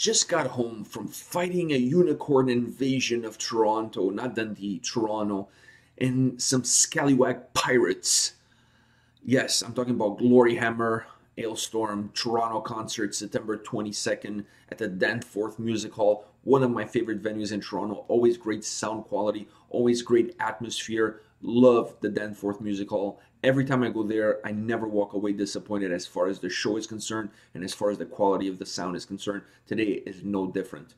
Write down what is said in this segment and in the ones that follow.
just got home from fighting a unicorn invasion of Toronto, not Dundee, Toronto, and some scallywag pirates. Yes, I'm talking about Gloryhammer, Alestorm, Toronto concert, September 22nd at the Danforth Music Hall. One of my favorite venues in Toronto. Always great sound quality, always great atmosphere. Love the Danforth Music Hall. Every time I go there, I never walk away disappointed as far as the show is concerned and as far as the quality of the sound is concerned. Today is no different.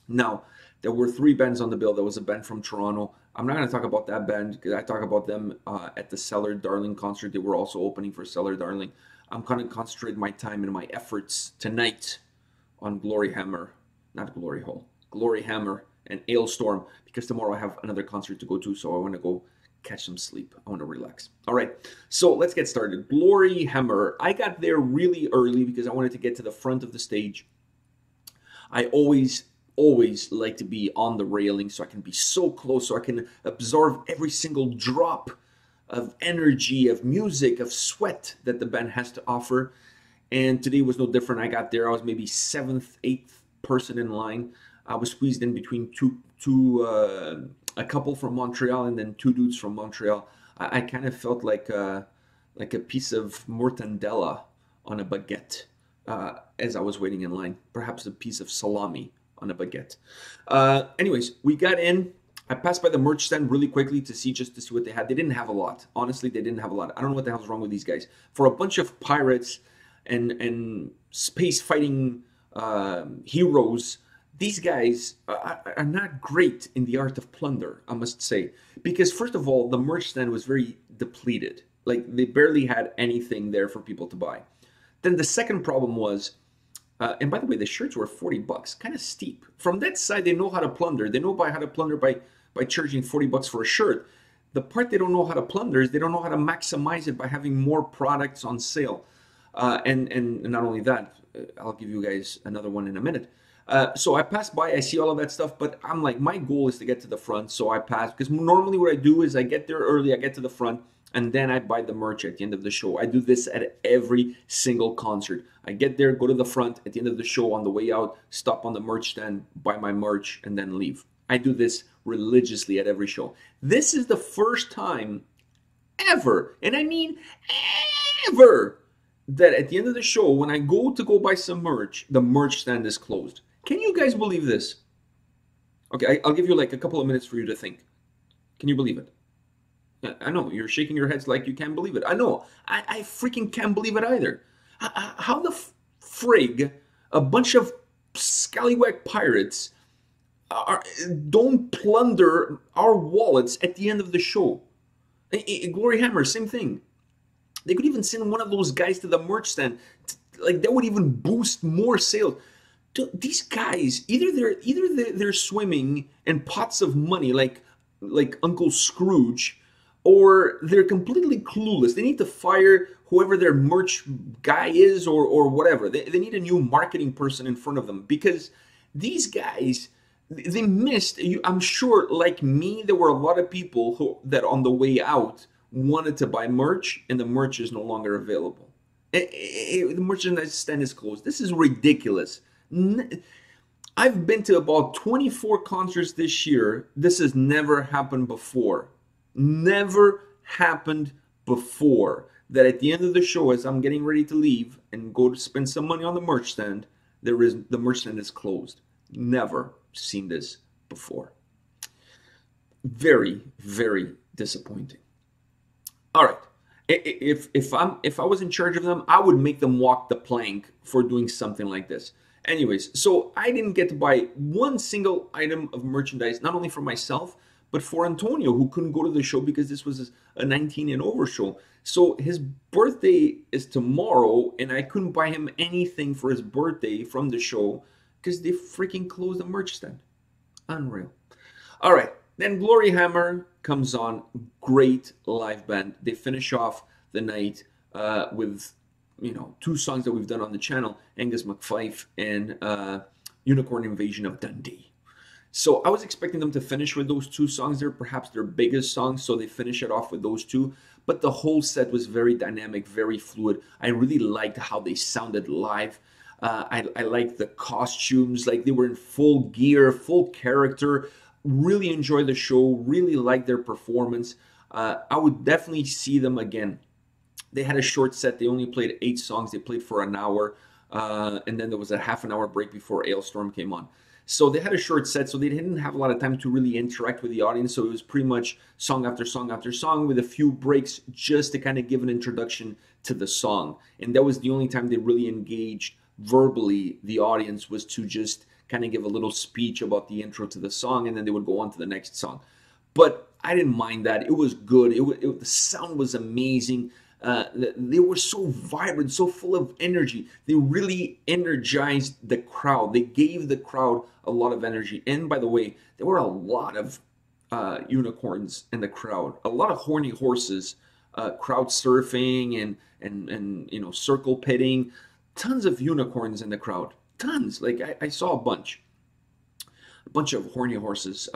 Now, there were 3 bands on the bill. There was a band from Toronto. I'm not going to talk about that band because I talk about them at the Cellar Darling concert. They were also opening for Cellar Darling. I'm going to concentrate my time and my efforts tonight on Gloryhammer, not Glory Hole, Gloryhammer and Alestorm, because tomorrow I have another concert to go to, so I want to go catch some sleep. I want to relax. All right, so let's get started. Gloryhammer. I got there really early because I wanted to get to the front of the stage. I always like to be on the railing so I can be so close, so I can absorb every single drop of energy, of music, of sweat that the band has to offer. And today was no different. I got there. I was maybe 7th, 8th person in line. I was squeezed in between a couple from Montreal and then 2 dudes from Montreal. I kind of felt like a piece of mortandella on a baguette as I was waiting in line. Perhaps a piece of salami on a baguette. Anyways, we got in. I passed by the merch stand really quickly to see what they had. They didn't have a lot. Honestly, they didn't have a lot. I don't know what the hell's wrong with these guys. For a bunch of pirates and space fighting heroes, these guys are not great in the art of plunder, I must say. Because first of all, the merch stand was very depleted. Like, they barely had anything there for people to buy. Then the second problem was, and by the way, the shirts were $40, kind of steep. From that side, they know how to plunder. They know how to plunder by charging $40 for a shirt. The part they don't know how to plunder is they don't know how to maximize it by having more products on sale. And not only that, I'll give you guys another one in a minute. So I pass by, I see all of that stuff, but I'm like, my goal is to get to the front, so I pass. Because normally what I do is I get there early, I get to the front, and then I buy the merch at the end of the show. I do this at every single concert. I get there, go to the front, at the end of the show, on the way out, stop on the merch stand, buy my merch, and then leave. I do this religiously at every show. This is the first time ever, and I mean ever, that at the end of the show, when I go to go buy some merch, the merch stand is closed. Can you guys believe this? Okay, I'll give you like a couple of minutes for you to think. Can you believe it? I know, you're shaking your heads like you can't believe it. I know, I freaking can't believe it either. How the frig a bunch of scallywag pirates don't plunder our wallets at the end of the show? Gloryhammer, same thing. They could even send one of those guys to the merch stand. Like, that would even boost more sales. These guys, either they're swimming in pots of money like Uncle Scrooge, or they're completely clueless. They need to fire whoever their merch guy is, or whatever. They need a new marketing person in front of them, because these guys, they missed. I'm sure, like me, there were a lot of people that on the way out wanted to buy merch, and the merch is no longer available. The merchandise stand is closed. This is ridiculous. I've been to about 24 concerts this year. This has never happened before. Never happened before. That at the end of the show, as I'm getting ready to leave and go to spend some money on the merch stand, the merch stand is closed. Never seen this before. Very, very disappointing. All right. If I was in charge of them, I would make them walk the plank for doing something like this. Anyways, so I didn't get to buy one single item of merchandise, not only for myself, but for Antonio, who couldn't go to the show because this was a 19 and over show. So his birthday is tomorrow, and I couldn't buy him anything for his birthday from the show because they freaking closed the merch stand. Unreal. All right. Then Gloryhammer comes on. Great live band. They finish off the night with, 2 songs that we've done on the channel, Angus McFife and Unicorn Invasion of Dundee. So I was expecting them to finish with those 2 songs. They're perhaps their biggest songs, so they finish it off with those 2. But the whole set was very dynamic, very fluid. I really liked how they sounded live. I like the costumes, like they were in full gear, full character. Really enjoy the show, really like their performance. I would definitely see them again. They had a short set. They only played 8 songs. They played for an hour, and then there was a half an hour break before Alestorm came on. So they had a short set, so they didn't have a lot of time to really interact with the audience. So it was pretty much song after song after song with a few breaks just to kind of give an introduction to the song. And that was the only time they really engaged verbally the audience, was to just kind of give a little speech about the intro to the song, and then they would go on to the next song. But I didn't mind that. It was good. The sound was amazing. They were so vibrant, so full of energy. They really energized the crowd. They gave the crowd a lot of energy. And by the way, there were a lot of unicorns in the crowd, a lot of horny horses, crowd surfing and you know, circle pitting. Tons of unicorns in the crowd. Tons. Like I saw a bunch of horny horses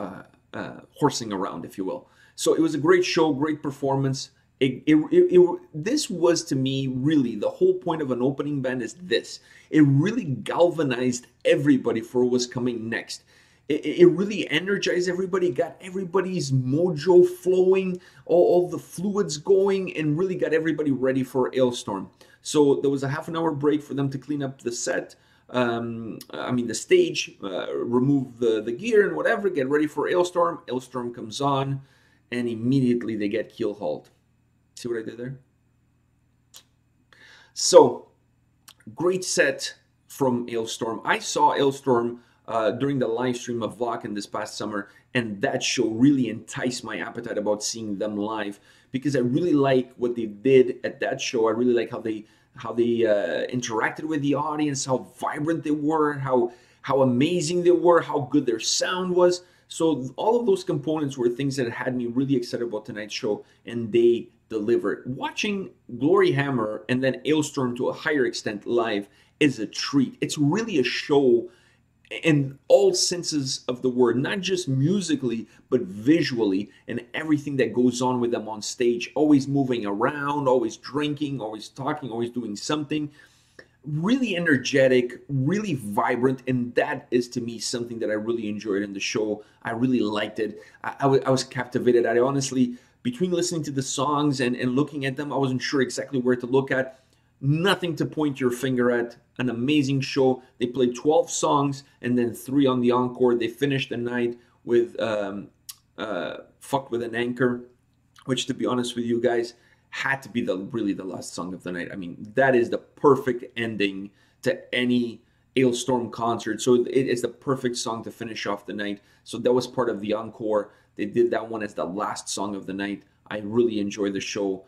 horsing around, if you will. So it was a great show, great performance. This was, to me, really the whole point of an opening band is this. It really galvanized everybody for what was coming next. It really energized everybody, got everybody's mojo flowing, all the fluids going, and really got everybody ready for Alestorm. So there was a half an hour break for them to clean up the set. The stage, remove the gear and whatever, get ready for Alestorm. Alestorm comes on, and immediately they get Keelhauled. See what I did there? So, great set from Alestorm. I saw Alestorm during the live stream of Wacken this past summer, and that show really enticed my appetite about seeing them live, because I really like what they did at that show. I really like how they interacted with the audience, how vibrant they were, how amazing they were, how good their sound was. So all of those components were things that had me really excited about tonight's show, and they delivered. Watching Gloryhammer and then Alestorm to a higher extent live is a treat. It's really a show in all senses of the word, not just musically, but visually, and everything that goes on with them on stage. Always moving around, always drinking, always talking, always doing something. Really energetic, really vibrant, and that is, to me, something that I really enjoyed in the show. I really liked it. I was captivated. I honestly, between listening to the songs and looking at them, I wasn't sure exactly where to look at. Nothing to point your finger at. An amazing show. They played 12 songs and then 3 on the Encore. They finished the night with Fucked with an Anchor, which, to be honest with you guys, had to be really the last song of the night. I mean, that is the perfect ending to any Alestorm concert. So it is the perfect song to finish off the night. So that was part of the Encore. They did that one as the last song of the night. I really enjoyed the show.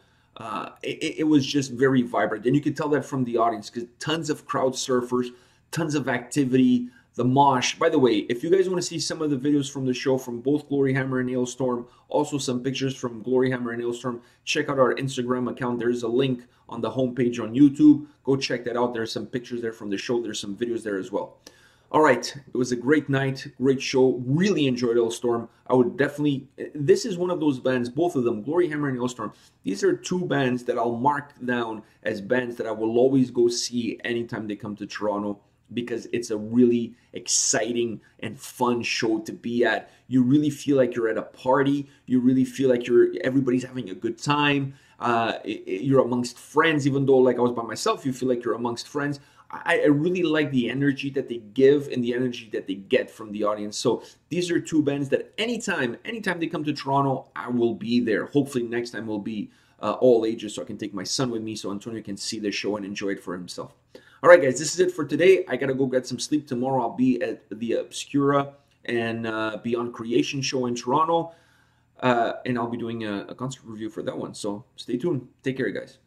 It was just very vibrant, and you could tell that from the audience, because tons of crowd surfers, tons of activity, the mosh. By the way, if you guys want to see some of the videos from the show from both Gloryhammer and Alestorm, also some pictures from Gloryhammer and Alestorm, check out our Instagram account. There's a link on the homepage on YouTube. Go check that out. There's some pictures there from the show. There's some videos there as well. All right, it was a great night, great show. Really enjoyed Alestorm. I would definitely, this is one of those bands, both of them, Gloryhammer and Alestorm. These are 2 bands that I'll mark down as bands that I will always go see anytime they come to Toronto, because it's a really exciting and fun show to be at. You really feel like you're at a party. You really feel like everybody's having a good time. You're amongst friends, even though, like, I was by myself, you feel like you're amongst friends. I really like the energy that they give and the energy that they get from the audience. So these are 2 bands that anytime they come to Toronto, I will be there. Hopefully next time will be all ages, so I can take my son with me so Antonio can see the show and enjoy it for himself. All right, guys, this is it for today. I got to go get some sleep. Tomorrow I'll be at the Obscura and Beyond Creation show in Toronto. And I'll be doing a concert review for that one. So stay tuned. Take care, guys.